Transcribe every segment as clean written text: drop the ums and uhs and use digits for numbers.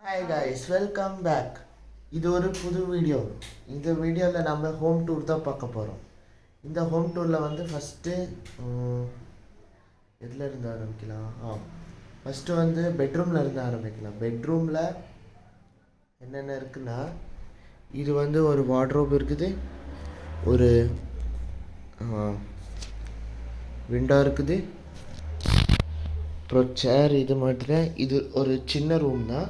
Hi guys, welcome back. இது ஒரு புது வீடியோ. இந்த வீடியோவில் நம்ம ஹோம் டூர் தான் பார்க்க போகிறோம். இந்த ஹோம் டூரில் வந்து ஃபஸ்ட்டு எதில் இருந்து ஆரம்பிக்கலாம்? ஃபஸ்ட்டு வந்து பெட்ரூமில் இருந்து ஆரம்பிக்கலாம். பெட்ரூமில் என்னென்ன இருக்குன்னா, இது வந்து ஒரு வார்ட்ரோப் இருக்குது, ஒரு விண்டோ இருக்குது, அப்புறம் சேர். இது மட்டும். இது ஒரு சின்ன ரூம் தான்.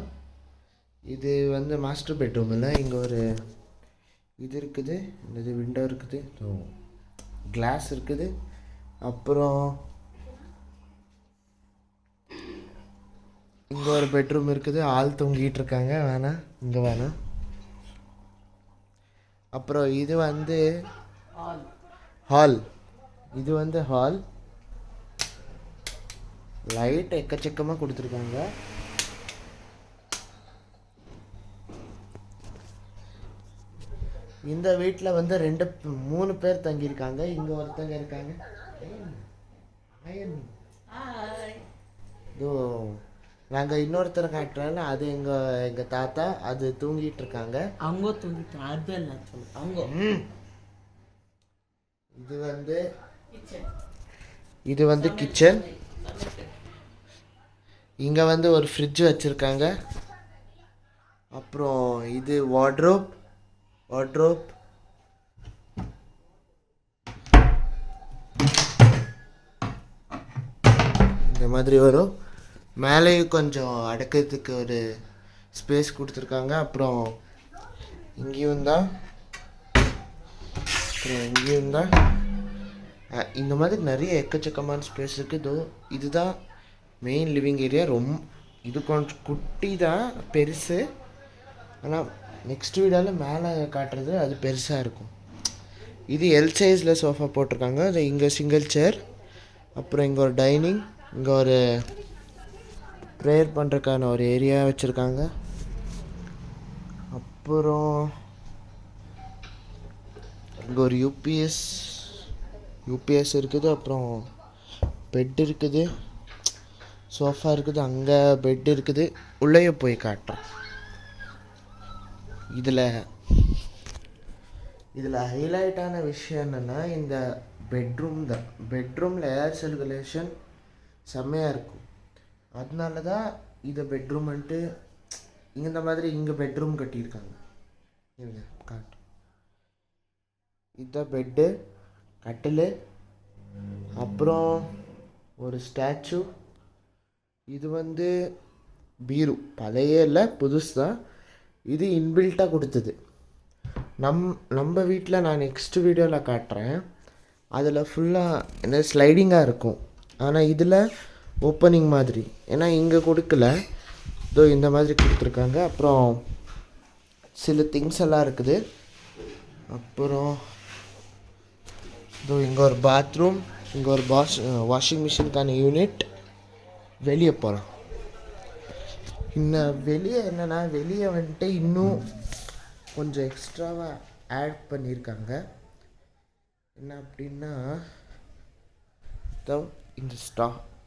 இது வந்து மாஸ்டர் பெட்ரூம் இல்லை. இங்கே ஒரு இது இருக்குது, இந்த விண்டோ இருக்குது, கிளாஸ் இருக்குது. அப்புறம் இங்கே ஒரு பெட்ரூம் இருக்குது, ஆள் தூங்கிட்டு இருக்காங்க, வேணாம் இங்கே வேணாம். அப்புறம் இது வந்து ஹால். இது வந்து ஹால். லைட் எக்கச்சக்கமாக கொடுத்துருக்காங்க. இந்த வீட்டில் வந்து 3 பேர் தங்கியிருக்காங்க. இங்கே ஒருத்தங்க இருக்காங்க. இதோ நாங்கள் இன்னொருத்தரை காட்டுறோம்ல, அது எங்கள் தாத்தா. அது தூங்கிட்டு இருக்காங்க. அவங்க தூங்கிட்டு அவங்க. இது வந்து கிச்சன். இங்கே வந்து ஒரு ஃப்ரிட்ஜ் வச்சுருக்காங்க. அப்புறம் இது வார்ட்ரோப். இந்த மாதிரி வரும். மேலேயும் கொஞ்சம் அடக்கிறதுக்கு ஒரு ஸ்பேஸ் கொடுத்துருக்காங்க. அப்புறம் இங்கேயும் தான் இந்த மாதிரி நிறைய எக்கச்சக்கமான ஸ்பேஸ் இருக்குது. இதுதான் மெயின் லிவிங் ஏரியா. இது கொஞ்சம் குட்டி தான், பெருசு. ஆனால் நெக்ஸ்ட் வீடால் மேலே காட்டுறது அது பெருசாக இருக்கும். இது எல் சைஸில் சோஃபா போட்டிருக்காங்க. அது இங்கே சிங்கிள் சேர். அப்புறம் இங்கே ஒரு டைனிங், இங்கே ஒரு ப்ரேயர் பண்ணுறதுக்கான ஒரு ஏரியா வச்சுருக்காங்க. அப்புறம் இங்கே ஒரு யூபிஎஸ் இருக்குது. அப்புறம் பெட் இருக்குது, சோஃபா இருக்குது, அங்கே பெட் இருக்குது. உள்ளேயே போய் காட்டுறேன். இதில் ஹைலைட்டான விஷயம் என்னென்னா, இந்த பெட்ரூம் தான். பெட்ரூமில் ஏர் சர்க்குலேஷன் செம்மையாக இருக்கும். அதனால தான் இதை பெட்ரூம்ன்ட்டு இந்த மாதிரி இங்கே பெட்ரூம் கட்டியிருக்காங்க. காட்டு. இதுதான் பெட்டு, கட்டில், அப்புறம் ஒரு ஸ்டாச்சு. இது வந்து பீரு. பழைய இல்லை, புதுசு தான். இது இன்பில்ட்டாக கொடுத்தது. நம்ம வீட்டில் நான் நெக்ஸ்ட் வீடியோவில் காட்டுறேன். அதில் ஃபுல்லாக என்ன ஸ்லைடிங்காக இருக்கும். ஆனால் இதில் ஓப்பனிங் மாதிரி. ஏன்னா இங்கே கொடுக்கல, இதோ இந்த மாதிரி கொடுத்துருக்காங்க. அப்புறம் சில திங்ஸ் எல்லாம் இருக்குது. அப்புறம் இதோ இங்கே ஒரு பாத்ரூம், இங்கே ஒரு வாஷிங் மிஷினுக்கான யூனிட். வெளியே போகலாம். இன்னும் வெளியே என்னென்னா, வெளியே வந்துட்டு இன்னும் கொஞ்சம் எக்ஸ்ட்ராவாக ஆட் பண்ணியிருக்காங்க. என்ன அப்படின்னா,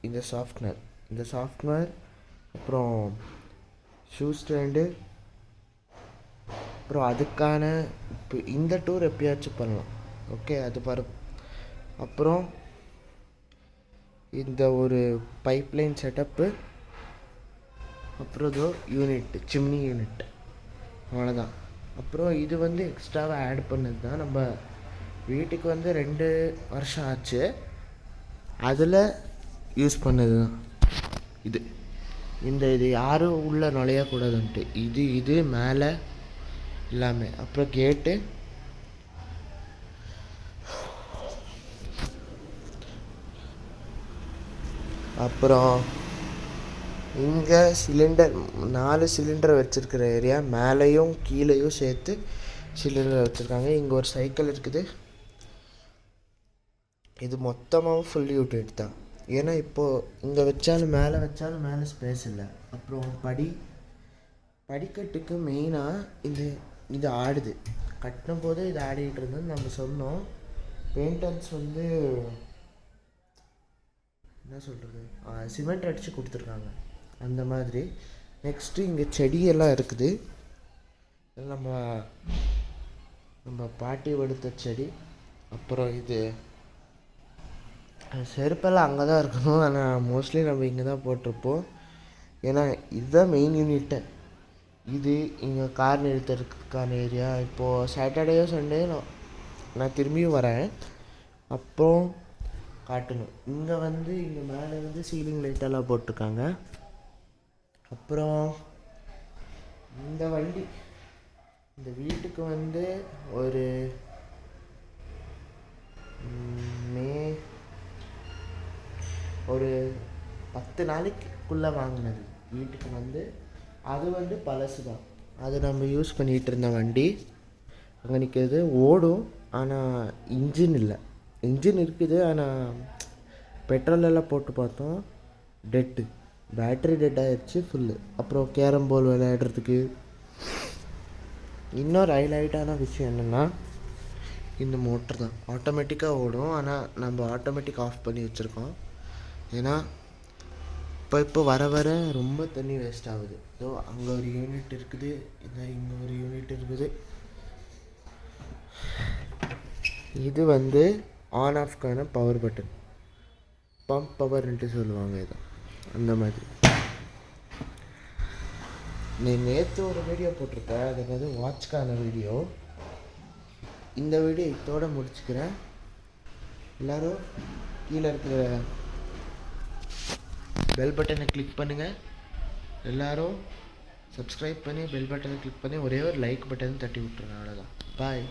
இந்த சாஃப்ட்வேர், அப்புறம் ஷூ ஸ்டாண்டு. அப்புறம் அதுக்கான இப்போ இந்த டூர் எப்பயாச்சும் பண்ணலாம். ஓகே, அது பாரு. அப்புறம் இந்த ஒரு பைப்லைன் செட்டப்பு. அப்புறம் இதோ யூனிட், சிம்னி யூனிட். அவ்வளோதான். அப்புறம் இது வந்து எக்ஸ்ட்ராவாக ஆட் பண்ணது தான். நம்ம வீட்டுக்கு வந்து 2 வருஷம் ஆச்சு, அதில் யூஸ் பண்ணது தான் இது யாரும் உள்ளே நுழையக்கூடாதுன்ட்டு இது மேலே எல்லாமே. அப்புறம் கேட்டு, அப்புறம் இங்கே 4 சிலிண்டர் வச்சுருக்கிற ஏரியா. மேலேயும் கீழேயும் சேர்த்து சிலிண்டர் வச்சுருக்காங்க. இங்கே ஒரு சைக்கிள் இருக்குது. இது மொத்தமாகவும் ஃபுல் யூனிட் தான். ஏன்னா இப்போது இங்கே மேலே வச்சாலும் மேலே ஸ்பேஸ் இல்லை. அப்புறம் படிக்கட்டுக்கு மெயினாக இது ஆடுது. கட்டின போது இது ஆடிக்கிட்டு இருந்தது. நம்ம சொன்னோம், பெயிண்டர்ஸ் வந்து என்ன சொல்கிறது, சிமெண்ட் அடித்து கொடுத்துருக்காங்க. அந்த மாதிரி நெக்ஸ்ட்டு இங்கே செடியெல்லாம் இருக்குது. நம்ம நம்ம பாட்டி வடுத்த செடி. அப்புறம் இது செருப்பெல்லாம் அங்கே தான் இருக்கணும், ஆனால் மோஸ்ட்லி நம்ம இங்கே தான் போட்டிருப்போம். ஏன்னா இதுதான் மெயின் யூனிட்டு. இது இங்கே கார் நிறுத்துறதுக்கான ஏரியா. இப்போது சாட்டர்டேயோ சண்டே நான் திரும்பியும் வரேன், அப்புறம் காட்டணும். இங்கே இங்கே மேலே சீலிங் லைட்டெல்லாம் போட்டிருக்காங்க. அப்புறம் இந்த வண்டி இந்த வீட்டுக்கு ஒரு ஒரு 10 நாளைக்குள்ளே வாங்கினது வீட்டுக்கு. அது பழசு தான். அது நம்ம யூஸ் பண்ணிகிட்டு இருந்த வண்டி அங்கே நிற்கிறது. ஓடும், ஆனால் இன்ஜின் இல்லை. இன்ஜின் இருக்குது, ஆனால் பெட்ரோல் எல்லாம் போட்டு பார்த்தோம், டெட்டு. பேட்ரி டெட் ஆகிடுச்சு ஃபுல்லு. அப்புறம் கேரம் போல் விளையாடுறதுக்கு. இன்னொரு ஹைலைட்டான விஷயம் என்னென்னா, இந்த மோட்ரு தான் ஆட்டோமேட்டிக்காக ஓடும், ஆனால் நம்ம ஆட்டோமேட்டிக் ஆஃப் பண்ணி வச்சுருக்கோம். ஏன்னா இப்போ வர வர ரொம்ப தண்ணி வேஸ்ட் ஆகுது. ஸோ அங்கே ஒரு யூனிட் இருக்குது, இங்கே ஒரு யூனிட் இருக்குது. இது ஆன் ஆஃப்கான பவர் பட்டன், பம்ப் பவர்ன்ட்டு சொல்லுவாங்க. இதை அந்த மாதிரி நீ நேற்று ஒரு வீடியோ போட்டிருக்கேன், அது வாட்ச்க்கான வீடியோ. இந்த வீடியோ இதோடு முடிச்சுக்கிறேன். எல்லோரும் கீழே இருக்கிற பெல் பட்டனை கிளிக் பண்ணுங்கள். எல்லோரும் சப்ஸ்கிரைப் பண்ணி பெல் பட்டனை கிளிக் பண்ணி ஒரே ஒரு லைக் பட்டன் தட்டி விட்ருங்க. அவ்வளோதான். பாய்.